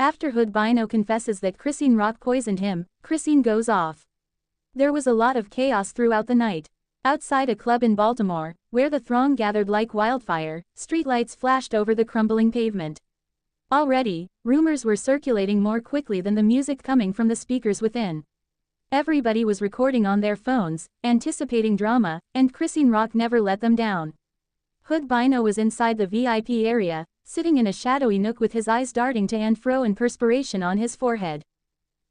After Hood Bino confesses that Chrisean Rock poisoned him, Chrisean goes off. There was a lot of chaos throughout the night. Outside a club in Baltimore, where the throng gathered like wildfire, streetlights flashed over the crumbling pavement. Already, rumors were circulating more quickly than the music coming from the speakers within. Everybody was recording on their phones, anticipating drama, and Chrisean Rock never let them down. Hood Bino was inside the VIP area, sitting in a shadowy nook with his eyes darting to and fro and perspiration on his forehead.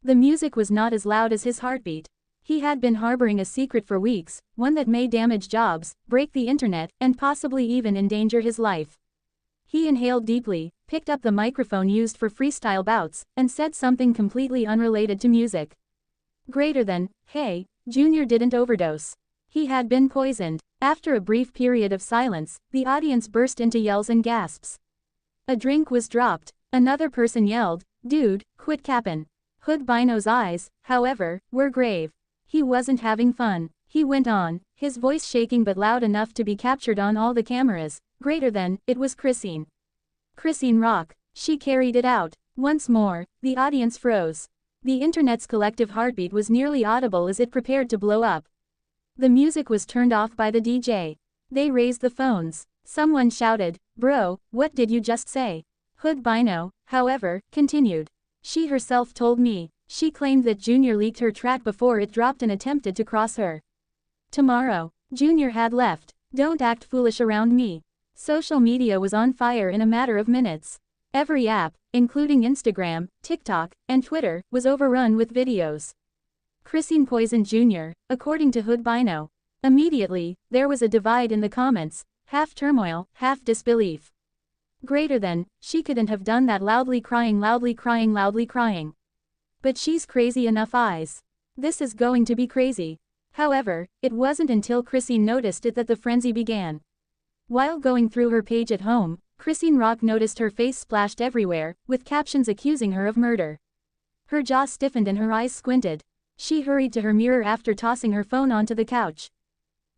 The music was not as loud as his heartbeat. He had been harboring a secret for weeks, one that may damage jobs, break the internet, and possibly even endanger his life. He inhaled deeply, picked up the microphone used for freestyle bouts, and said something completely unrelated to music. Greater than, hey, Junior didn't overdose. He had been poisoned. After a brief period of silence, the audience burst into yells and gasps. A drink was dropped. Another person yelled, "Dude, quit cappin'." Hood Bino's eyes, however, were grave. He wasn't having fun. He went on, his voice shaking but loud enough to be captured on all the cameras. Greater than, it was Chrisean. Chrisean Rock. She carried it out. Once more, the audience froze. The internet's collective heartbeat was nearly audible as it prepared to blow up. The music was turned off by the DJ. They raised the phones. Someone shouted, "Bro, what did you just say?" Hood Bino, however, continued. She herself told me. She claimed that Junior leaked her track before it dropped and attempted to cross her. Tomorrow. Junior had left. Don't act foolish around me. Social media was on fire in a matter of minutes. Every app, including Instagram, TikTok, and Twitter, was overrun with videos. Chrisean poisoned Junior, according to Hood Bino. Immediately, there was a divide in the comments, half turmoil, half disbelief. Greater than, she couldn't have done that, loudly crying, loudly crying, loudly crying. But she's crazy enough eyes. This is going to be crazy. However, it wasn't until Chrisean noticed it that the frenzy began. While going through her page at home, Chrisean Rock noticed her face splashed everywhere, with captions accusing her of murder. Her jaw stiffened and her eyes squinted. She hurried to her mirror after tossing her phone onto the couch.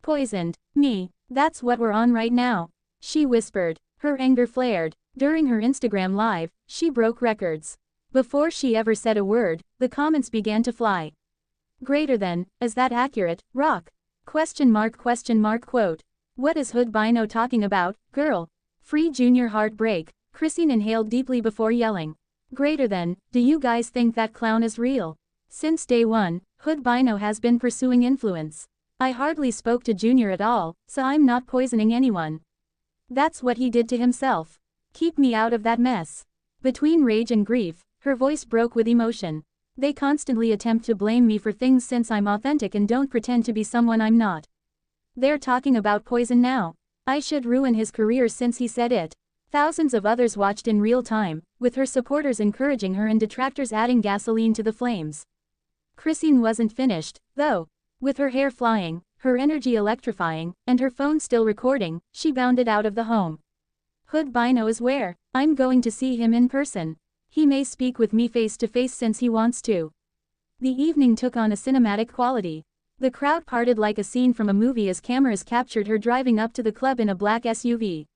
"Poisoned. Me. That's what we're on right now," she whispered. Her anger flared. During her Instagram live, she broke records. Before she ever said a word, the comments began to fly. Greater than, is that accurate, Rock? Question mark quote. What is Hood Bino talking about, girl? Free Junior heartbreak. Chrisean inhaled deeply before yelling. Greater than, do you guys think that clown is real? Since day one, Hood Bino has been pursuing influence. I hardly spoke to Junior at all, so I'm not poisoning anyone. That's what he did to himself. Keep me out of that mess. Between rage and grief, her voice broke with emotion. They constantly attempt to blame me for things since I'm authentic and don't pretend to be someone I'm not. They're talking about poison now. I should ruin his career since he said it. Thousands of others watched in real time, with her supporters encouraging her and detractors adding gasoline to the flames. Chrisean wasn't finished, though. With her hair flying, her energy electrifying, and her phone still recording, she bounded out of the home. Hood Bino is where? I'm going to see him in person. He may speak with me face to face since he wants to. The evening took on a cinematic quality. The crowd parted like a scene from a movie as cameras captured her driving up to the club in a black SUV.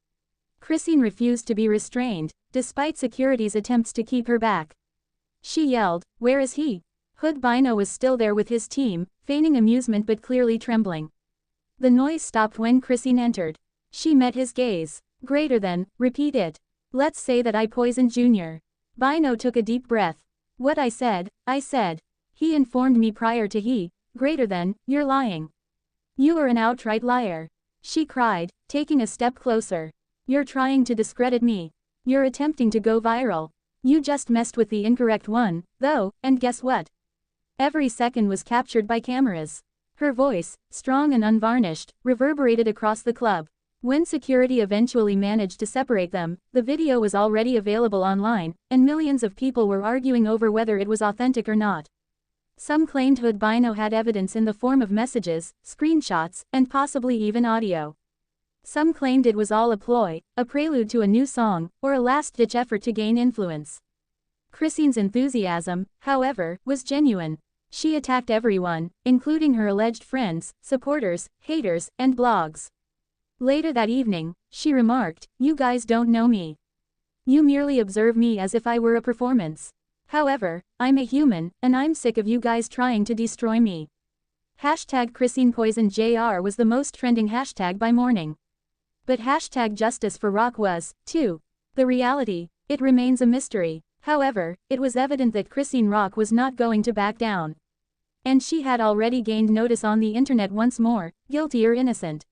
Chrisean refused to be restrained, despite security's attempts to keep her back. She yelled, "Where is he?" Hood Bino was still there with his team, feigning amusement but clearly trembling. The noise stopped when Chrisean entered. She met his gaze. Greater than, repeat it. Let's say that I poisoned Junior. Bino took a deep breath. What I said. He informed me prior to he. Greater than, you're lying. You are an outright liar. She cried, taking a step closer. You're trying to discredit me. You're attempting to go viral. You just messed with the incorrect one, though, and guess what? Every second was captured by cameras. Her voice, strong and unvarnished, reverberated across the club. When security eventually managed to separate them, the video was already available online, and millions of people were arguing over whether it was authentic or not. Some claimed Hood Bino had evidence in the form of messages, screenshots, and possibly even audio. Some claimed it was all a ploy, a prelude to a new song, or a last-ditch effort to gain influence. Chrisean's enthusiasm, however, was genuine. She attacked everyone, including her alleged friends, supporters, haters, and blogs. Later that evening, she remarked, "You guys don't know me. You merely observe me as if I were a performance. However, I'm a human, and I'm sick of you guys trying to destroy me. Hashtag Chrisean Poison JR was the most trending hashtag by morning. But hashtag Justice for Rock was, too. The reality, it remains a mystery. However, it was evident that Chrisean Rock was not going to back down. And she had already gained notice on the internet once more, guilty or innocent.